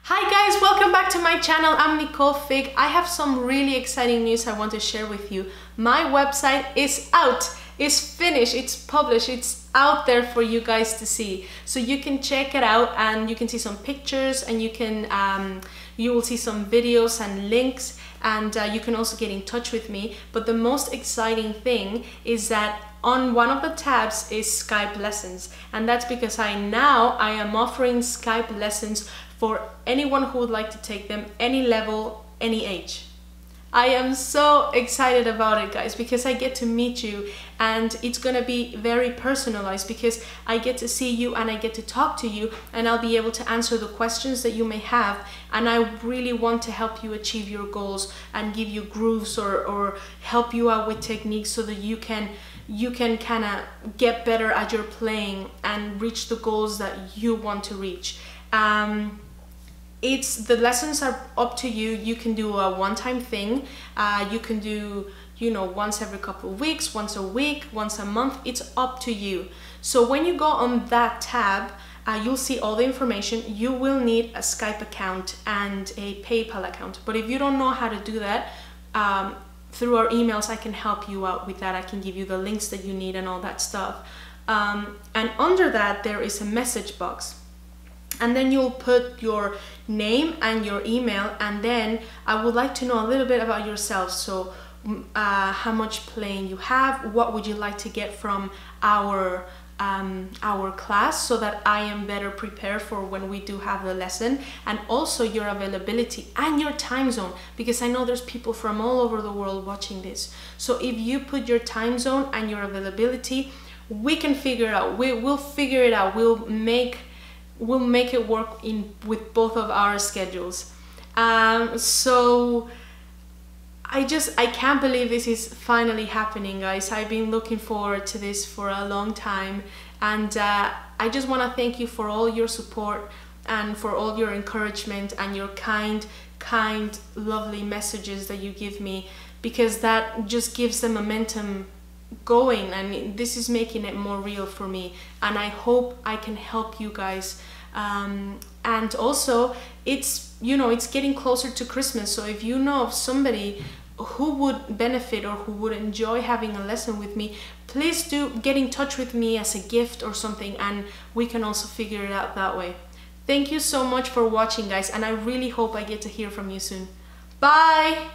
Hi guys, welcome back to my channel. I'm Nicolle. I have some really exciting news I want to share with you. My website is out, it's finished, it's published, it's out there for you guys to see. So you can check it out and you can see some pictures and you will see some videos and links, and you can also get in touch with me. But the most exciting thing is that on one of the tabs is Skype lessons, and that's because I am offering Skype lessons for anyone who would like to take them, any level, any age. I am so excited about it, guys, because I get to meet you and it's gonna be very personalized because I get to see you and I get to talk to you, and I'll be able to answer the questions that you may have, and I really want to help you achieve your goals and give you grooves or help you out with techniques so that you can kind of get better at your playing and reach the goals that you want to reach. The lessons are up to you. You can do a one-time thing. You can do, once every couple of weeks, once a week, once a month. It's up to you. So when you go on that tab, you'll see all the information. You will need a Skype account and a PayPal account. But if you don't know how to do that, through our emails, I can help you out with that. I can give you the links that you need and all that stuff. And under that, there is a message box. And then you'll put your name and your email, and then I would like to know a little bit about yourself. So how much playing you have, what would you like to get from our class, so that I am better prepared for when we do have the lesson, and also your availability and your time zone, because I know there's people from all over the world watching this. So if you put your time zone and your availability, we can figure it out. We'll figure it out. We'll make it work with both of our schedules. So I can't believe this is finally happening, guys. I've been looking forward to this for a long time, and I just want to thank you for all your support and for all your encouragement and your kind, lovely messages that you give me, because that just gives the momentum going, and this is making it more real for me, and I hope I can help you guys. And also it's getting closer to Christmas, so if you know of somebody who would benefit or who would enjoy having a lesson with me, please do get in touch with me as a gift or something, and we can also figure it out that way. Thank you so much for watching, guys, and I really hope I get to hear from you soon. Bye.